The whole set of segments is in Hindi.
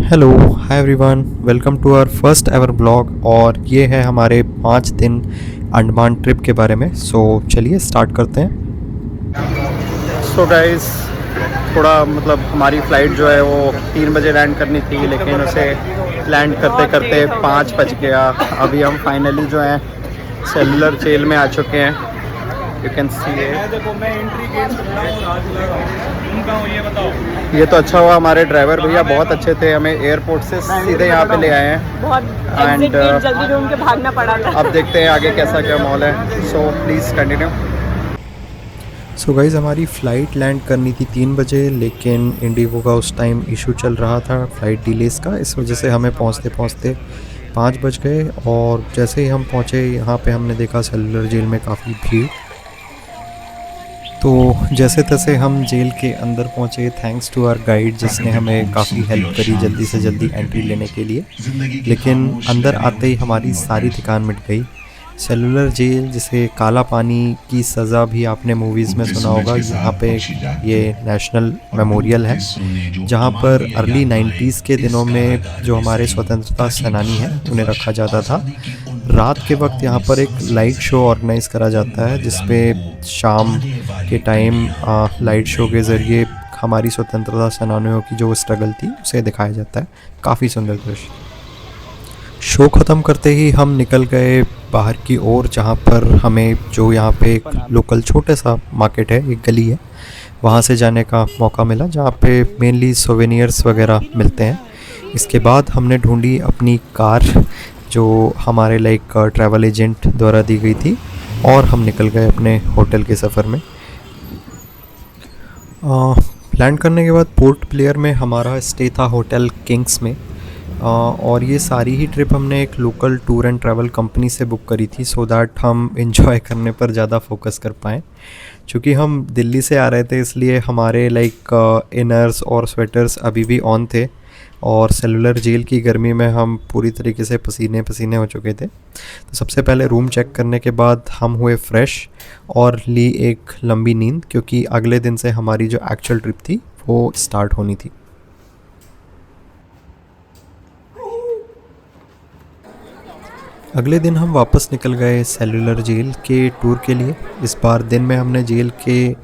Hello, hi everyone, welcome to our first ever blog. और ये है हमारे 5 दिन अंडमान ट्रिप के बारे में। चलिए स्टार्ट करते हैं। गाइस, थोड़ा हमारी फ़्लाइट जो है वो 3 बजे लैंड करनी थी, लेकिन उसे लैंड करते करते 5 बज गया। अभी हम फाइनली जो है सेलुलर जेल में आ चुके हैं। यू कैन सी ये तो अच्छा हुआ, हमारे ड्राइवर भैया बहुत अच्छे थे, हमें एयरपोर्ट से सीधे यहाँ पे ले आए हैं। बहुत एग्जिट जल्दी ढूंढ के भागना पड़ा था। अब देखते हैं आगे कैसा क्या माहौल है। So please continue. So guys, हमारी फ़्लाइट लैंड करनी थी 3 बजे, लेकिन इंडिगो का उस टाइम इशू चल रहा था फ़्लाइट डिलेज़ का। इस वजह से हमें पहुँचते पहुँचते 5 बज गए। और जैसे ही हम पहुँचे यहाँ पे हमने देखा सेलुलर जेल में काफ़ी भीड़। तो जैसे तैसे हम जेल के अंदर पहुँचे, थैंक्स टू आवर गाइड जिसने हमें काफ़ी हेल्प करी जल्दी से जल्दी एंट्री लेने के लिए। लेकिन अंदर आते ही हमारी सारी थकान मिट गई। सेलुलर जेल, जिसे काला पानी की सज़ा भी आपने मूवीज़ में सुना होगा, यहाँ पे ये नेशनल मेमोरियल है जहाँ पर अर्ली 90s के दिनों में जो हमारे स्वतंत्रता सेनानी हैं उन्हें रखा जाता था। रात के वक्त यहाँ पर एक लाइट शो ऑर्गेनाइज़ करा जाता है, जिसपे शाम के टाइम लाइट शो के ज़रिए हमारी स्वतंत्रता सेनानियों की जो स्ट्रगल थी उसे दिखाया जाता है। काफ़ी सुंदर दृश्य। शो ख़त्म करते ही हम निकल गए बाहर की ओर, जहाँ पर हमें जो यहाँ पे एक लोकल छोटे सा मार्केट है, एक गली है, वहाँ से जाने का मौका मिला, जहाँ पे मेनली सोवेनियर्स वगैरह मिलते हैं। इसके बाद हमने ढूंढी अपनी कार, जो हमारे ट्रैवल एजेंट द्वारा दी गई थी, और हम निकल गए अपने होटल के सफ़र में। लैंड करने के बाद पोर्ट ब्लेयर में हमारा स्टे था होटल किंग्स में। और ये सारी ही ट्रिप हमने एक local tour and travel company से बुक करी थी, सो दैट हम एंजॉय करने पर ज़्यादा फोकस कर पाएँ। चूँकि हम दिल्ली से आ रहे थे, इसलिए हमारे इनर्स और स्वेटर्स अभी भी ऑन थे, और सेलुलर जेल की गर्मी में हम पूरी तरीके से पसीने पसीने हो चुके थे। तो सबसे पहले रूम चेक करने के बाद हम हुए फ्रेश और ली एक लंबी नींद, क्योंकि अगले दिन से हमारी जो एक्चुअल ट्रिप थी वो स्टार्ट होनी थी। अगले दिन हम वापस निकल गए सेलुलर जेल के टूर के लिए। इस बार दिन में हमने जेल के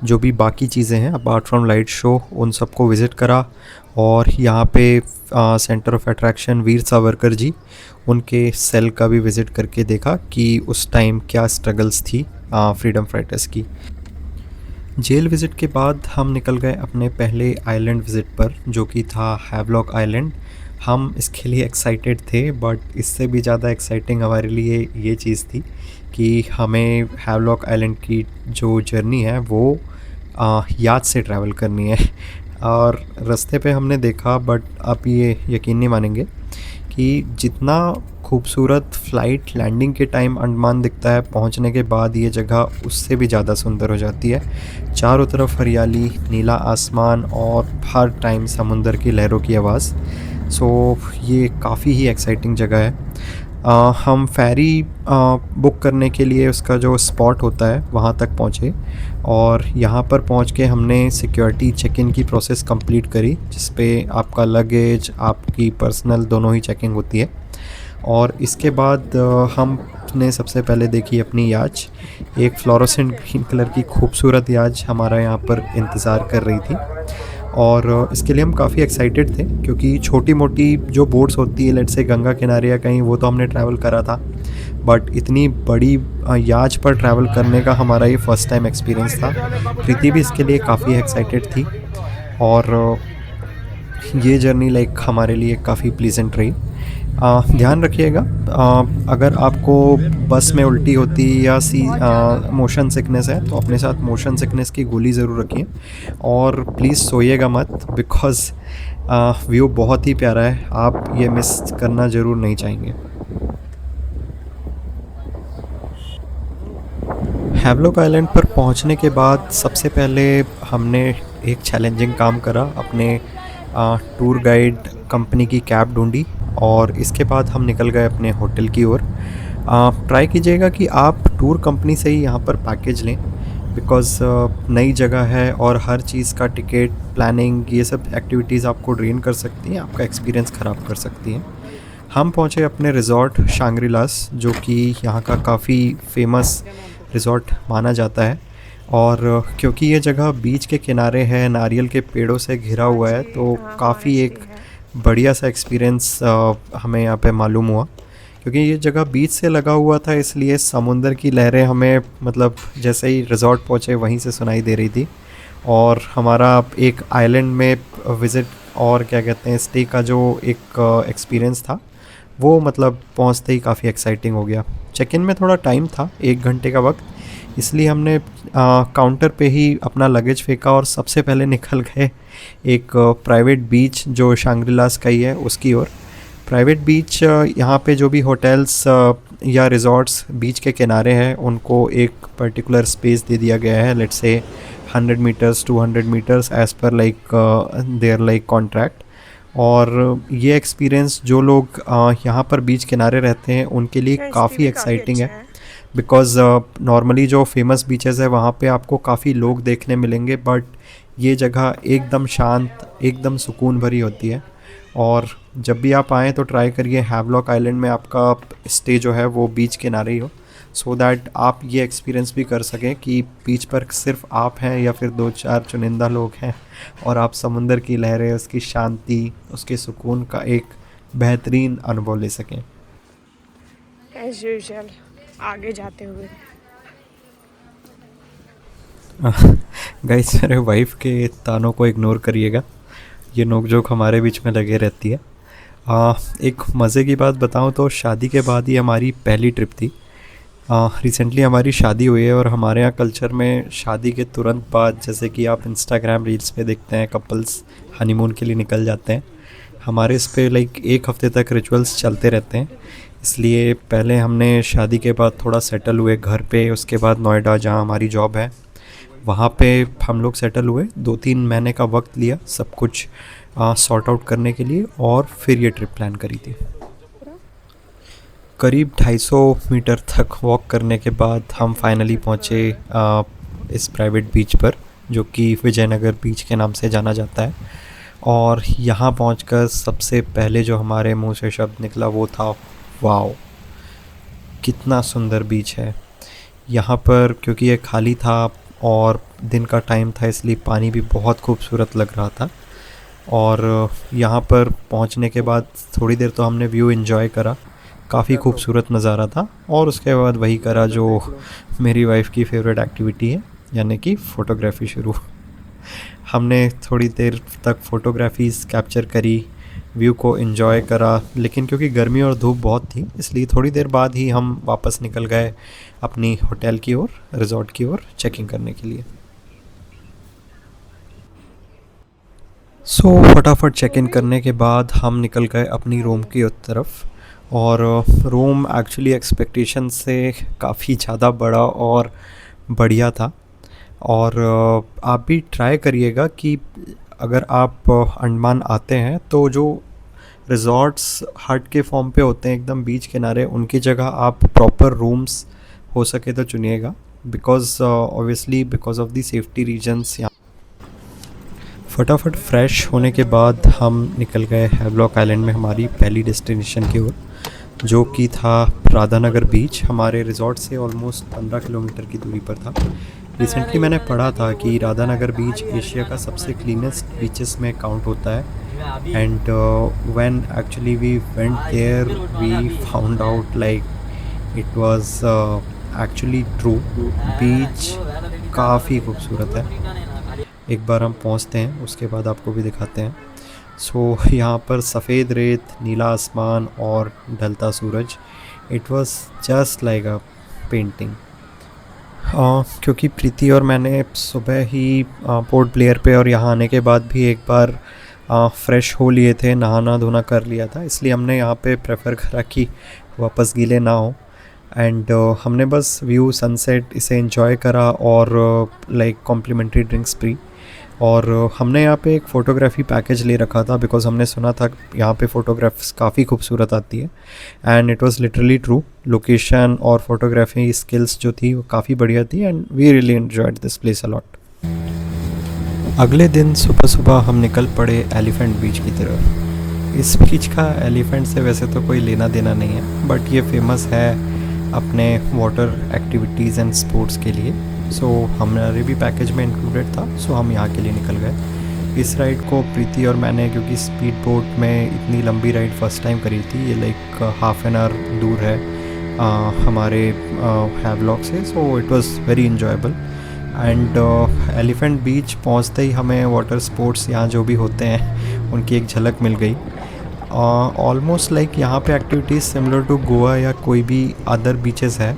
जो भी बाकी चीज़ें हैं अपार्ट फ्रॉम लाइट शो, उन सबको विज़िट करा। और यहाँ पे centre of attraction Veer Savarkar ji, उनके सेल का भी विज़िट करके देखा कि उस टाइम क्या स्ट्रगल्स थी फ्रीडम फाइटर्स की। जेल विज़िट के बाद हम निकल गए अपने पहले आइलैंड विज़िट पर, जो कि था हैवलॉक आइलैंड। हम इसके लिए एक्साइटेड थे, बट इससे भी ज़्यादा एक्साइटिंग हमारे लिए ये चीज़ थी कि हमें हैवलॉक आइलैंड की जो जर्नी है वो याद से ट्रैवल करनी है। और रास्ते पे हमने देखा, बट आप ये यकीन नहीं मानेंगे कि जितना खूबसूरत फ़्लाइट लैंडिंग के टाइम अंडमान दिखता है, पहुंचने के बाद ये जगह उससे भी ज़्यादा सुंदर हो जाती है। चारों तरफ हरियाली, नीला आसमान और हर टाइम समुंदर की लहरों की आवाज़। ये काफ़ी ही एक्साइटिंग जगह है। हम फेरी बुक करने के लिए उसका जो स्पॉट होता है वहाँ तक पहुँचे, और यहाँ पर पहुँच के हमने सिक्योरिटी चेक इन की प्रोसेस कंप्लीट करी, जिस पे आपका लगेज, आपकी पर्सनल दोनों ही चेकिंग होती है। और इसके बाद हमने सबसे पहले देखी अपनी याच। एक फ्लोरोसेंट ग्रीन कलर की खूबसूरत याच हमारा यहाँ पर इंतज़ार कर रही थी, और इसके लिए हम काफ़ी एक्साइटेड थे, क्योंकि छोटी मोटी जो बोट्स होती है, लेट्स से गंगा किनारे या कहीं, वो तो हमने ट्रैवल करा था, बट इतनी बड़ी याच पर ट्रैवल करने का हमारा ये फ़र्स्ट टाइम एक्सपीरियंस था। प्रीति भी इसके लिए काफ़ी एक्साइटेड थी, और ये जर्नी हमारे लिए काफ़ी प्लीजेंट रही। ध्यान रखिएगा, अगर आपको बस में उल्टी होती या मोशन सिकनेस है, तो अपने साथ मोशन सिकनेस की गोली ज़रूर रखिए, और प्लीज़ सोइएगा मत, बिकॉज़ व्यू बहुत ही प्यारा है, आप ये मिस करना ज़रूर नहीं चाहेंगे। हैवलॉक आइलैंड पर पहुंचने के बाद सबसे पहले हमने एक चैलेंजिंग काम करा, अपने टूर गाइड कंपनी की कैब ढूंढी, और इसके बाद हम निकल गए अपने होटल की ओर। ट्राई कीजिएगा कि आप टूर कंपनी से ही यहाँ पर पैकेज लें, बिकॉज़ नई जगह है और हर चीज़ का टिकट प्लानिंग ये सब एक्टिविटीज़ आपको ड्रेन कर सकती हैं, आपका एक्सपीरियंस ख़राब कर सकती हैं। हम पहुँचे अपने रिज़ॉर्ट शांग्री-लास, जो कि यहाँ का काफ़ी फेमस रिज़ॉर्ट माना जाता है। और क्योंकि ये जगह बीच के किनारे है, नारियल के पेड़ों से घिरा हुआ है, तो काफ़ी एक बढ़िया सा एक्सपीरियंस हमें यहाँ पे मालूम हुआ। क्योंकि ये जगह बीच से लगा हुआ था, इसलिए समुंदर की लहरें हमें मतलब जैसे ही रिज़ॉर्ट पहुँचे वहीं से सुनाई दे रही थी। और हमारा एक आइलैंड में विज़िट और क्या कहते हैं स्टे का जो एक एक्सपीरियंस था, वो मतलब पहुँचते ही काफ़ी एक्साइटिंग हो गया। चेक इन में थोड़ा टाइम था, 1 घंटे का वक्त, इसलिए हमने काउंटर पे ही अपना लगेज फेंका और सबसे पहले निकल गए एक प्राइवेट बीच जो शांग्री-लास का ही है उसकी ओर। प्राइवेट बीच यहाँ पे जो भी होटल्स या रिज़ॉर्ट्स बीच के किनारे हैं उनको एक पर्टिकुलर स्पेस दे दिया गया है, let's say 100 metres 200 metres as per like there like contract. और ये एक्सपीरियंस जो लोग यहाँ पर बीच किनारे रहते हैं उनके लिए काफ़ी एक्साइटिंग है। बिकॉज़ नॉर्मली जो फेमस बीचेस है वहाँ पे आपको काफ़ी लोग देखने मिलेंगे, बट ये जगह एकदम शांत, एकदम सुकून भरी होती है। और जब भी आप आएँ तो ट्राई करिए हैवलॉक आइलैंड में आपका स्टे जो है वो बीच किनारे ही हो, सो दैट आप ये एक्सपीरियंस भी कर सकें कि बीच पर सिर्फ आप हैं या फिर 2-4 चुनिंदा लोग हैं और आप समुंदर की लहरें, उसकी शांति, उसके सुकून का एक बेहतरीन अनुभव ले सकें। एज यूजुअल आगे जाते हुए गाइस मेरे वाइफ के तानों को इग्नोर करिएगा, ये नोक-झोंक हमारे बीच में लगे रहती है। एक मज़े की बात बताऊं तो शादी के बाद ही हमारी पहली ट्रिप थी। रिसेंटली हमारी शादी हुई है और हमारे यहाँ कल्चर में शादी के तुरंत बाद, जैसे कि आप इंस्टाग्राम रील्स पे देखते हैं, कपल्स हनीमून के लिए निकल जाते हैं। हमारे इस पे लाइक 1 हफ़्ते तक रिचुअल्स चलते रहते हैं। इसलिए पहले हमने शादी के बाद थोड़ा सेटल हुए घर पे, उसके बाद नोएडा जहाँ हमारी जॉब है वहाँ पे हम लोग सेटल हुए। 2-3 महीने का वक्त लिया सब कुछ सॉर्ट आउट करने के लिए और फिर ये ट्रिप प्लान करी थी। करीब 250 मीटर तक वॉक करने के बाद हम फाइनली पहुँचे इस प्राइवेट बीच पर, जो कि विजयनगर बीच के नाम से जाना जाता है। और यहाँ पहुँचकर सबसे पहले जो हमारे मुंह से शब्द निकला वो था वाओ, कितना सुंदर बीच है। यहाँ पर क्योंकि ये खाली था और दिन का टाइम था, इसलिए पानी भी बहुत खूबसूरत लग रहा था। और यहाँ पर पहुँचने के बाद थोड़ी देर तो हमने व्यू एंजॉय करा, काफ़ी खूबसूरत नज़ारा था। और उसके बाद वही करा जो मेरी वाइफ़ की फेवरेट एक्टिविटी है, यानी कि फ़ोटोग्राफ़ी शुरू। हमने थोड़ी देर तक फ़ोटोग्राफीज़ कैप्चर करी, व्यू को एंजॉय करा, लेकिन क्योंकि गर्मी और धूप बहुत थी इसलिए थोड़ी देर बाद ही हम वापस निकल गए अपनी होटल की ओर, रिज़ॉर्ट की ओर चेकिंग करने के लिए। फटाफट चेक इन करने के बाद हम निकल गए अपनी रूम की तरफ। और रूम एक्चुअली एक्सपेक्टेशन से काफ़ी ज़्यादा बड़ा और बढ़िया था। और आप भी ट्राई करिएगा कि अगर आप अंडमान आते हैं तो जो रिज़ॉर्ट्स हट के फॉर्म पे होते हैं एकदम बीच किनारे, उनकी जगह आप प्रॉपर रूम्स हो सके तो चुनिएगा, because obviously because of the safety reasons. यहाँ फटाफट फ्रेश होने के बाद हम निकल गए हैवलॉक आइलैंड में हमारी पहली डेस्टिनेशन की ओर, जो कि था राधानगर बीच। हमारे रिज़ॉर्ट से ऑलमोस्ट 15 किलोमीटर की दूरी पर था। रिसेंटली मैंने पढ़ा था कि राधानगर बीच एशिया का सबसे क्लीनेस्ट बीचेस में काउंट होता है। And when actually we went there we found out like it was actually true. Beach काफ़ी खूबसूरत है। एक बार हम पहुंचते हैं उसके बाद आपको भी दिखाते हैं। यहाँ पर सफ़ेद रेत, नीला आसमान और ढलता सूरज, it was just like a painting. क्योंकि प्रीति और मैंने सुबह ही पोर्ट ब्लेयर पे और यहाँ आने के बाद भी एक बार फ़्रेश हो लिए थे, नहाना धोना कर लिया था, इसलिए हमने यहाँ पे प्रेफर करा कि वापस गीले ना हो। एंड हमने बस व्यू, सनसेट इसे एंजॉय करा और लाइक कॉम्प्लीमेंट्री ड्रिंक्स पी। और हमने यहाँ पे एक फ़ोटोग्राफी पैकेज ले रखा था बिकॉज़ हमने सुना था यहाँ पे फ़ोटोग्राफ्स काफ़ी खूबसूरत आती है and it was literally true. Location और फोटोग्राफी स्किल्स जो थी वो काफ़ी बढ़िया थी and we really enjoyed this place a lot. अगले दिन सुबह सुबह हम निकल पड़े एलिफेंट बीच की तरफ। इस बीच का एलिफेंट से वैसे तो कोई लेना देना नहीं है, बट ये फेमस है अपने वाटर एक्टिविटीज़ एंड स्पोर्ट्स के लिए। सो हमारे भी पैकेज में इंक्लूडेड था, सो हम यहाँ के लिए निकल गए। इस राइड को प्रीति और मैंने, क्योंकि स्पीड बोट में इतनी लंबी राइड फर्स्ट टाइम करी थी, ये लाइक हाफ एन आवर दूर है हमारे हैवलॉक से, so it was very enjoyable. And elephant beach पहुंचते ही हमें वाटर स्पोर्ट्स यहाँ जो भी होते हैं उनकी एक झलक मिल गई। ऑलमोस्ट लाइक यहाँ पे एक्टिविटीज़ सिमिलर टू गोवा या कोई भी अदर बीचेस है,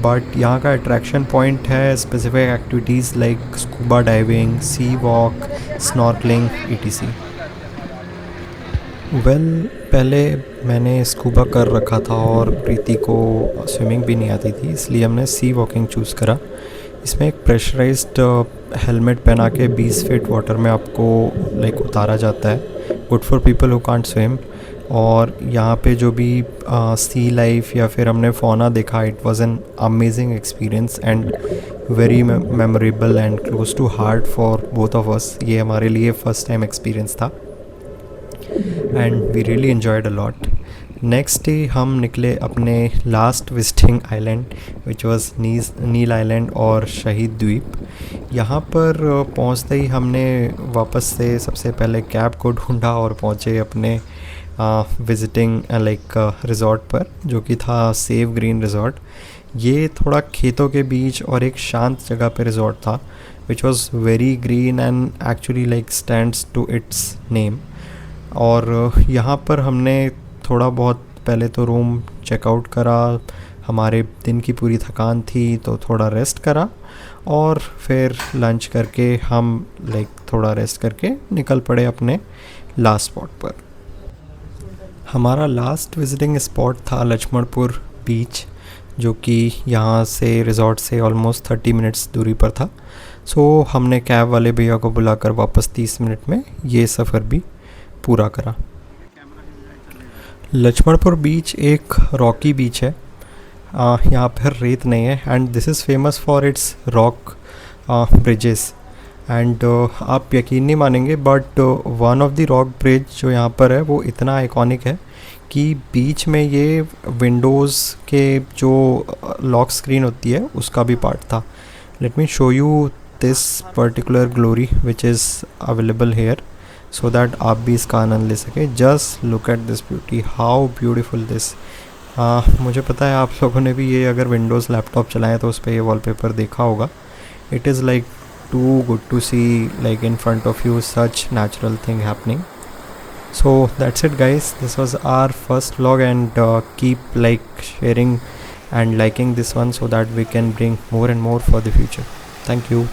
बट यहाँ का अट्रैक्शन पॉइंट है specific activities like scuba diving, sea walk, snorkeling etc। पहले मैंने स्कूबा कर रखा था और प्रीति को स्विमिंग भी नहीं आती थी, इसलिए हमने सी वॉकिंग चूज़ करा। इसमें एक प्रेशराइज्ड हेलमेट पहना के 20 फीट वाटर में आपको लाइक उतारा जाता है, good for people who can't swim. और यहाँ पे जो भी सी लाइफ या फिर हमने फौना देखा, it was an amazing experience and very memorable and close to heart for both of us. ये हमारे लिए फ़र्स्ट टाइम एक्सपीरियंस था and we really enjoyed a lot. Next day हम निकले अपने last visiting island which was Neil island और शहीद द्वीप। यहाँ पर पहुँचते ही हमने वापस से सबसे पहले कैब को ढूंढा और पहुँचे अपने विजिटिंग लाइक रिज़ॉर्ट पर, जो कि था सेव ग्रीन रिज़ॉर्ट। ये थोड़ा खेतों के बीच और एक शांत जगह पे रिज़ॉर्ट था which was very green and actually like stands to its name. और यहाँ पर हमने थोड़ा बहुत पहले तो रूम चेकआउट करा, हमारे दिन की पूरी थकान थी तो थोड़ा रेस्ट करा और फिर लंच करके हम लाइक थोड़ा रेस्ट करके निकल पड़े अपने लास्ट स्पॉट पर। हमारा लास्ट विजिटिंग स्पॉट था लक्ष्मणपुर बीच, जो कि यहाँ से रिज़ॉर्ट से ऑलमोस्ट 30 मिनट्स दूरी पर था। सो हमने कैब वाले भैया को बुलाकर वापस 30 मिनट में ये सफ़र भी पूरा करा। लक्ष्मणपुर बीच एक रॉकी बीच है, यहाँ पर रेत नहीं है and this is famous for its rock bridges. And आप यकीन नहीं मानेंगे but one of the rock bridge जो यहाँ पर है वो इतना आइकॉनिक है कि बीच में ये विंडोज़ के जो लॉक स्क्रीन होती है उसका भी पार्ट था। Let me show you this particular glory which is available here so that आप भी इसका आनंद ले सकें। Just look at this beauty, how beautiful this. मुझे पता है आप लोगों ने भी ये अगर विंडोज़ लैपटॉप चलाएं तो उस पर ये वॉलपेपर देखा होगा। It is like too good to see like in front of you such natural thing happening. So that's it guys, this was our first vlog and keep like sharing and liking this one so that we can bring more and more for the future. Thank you.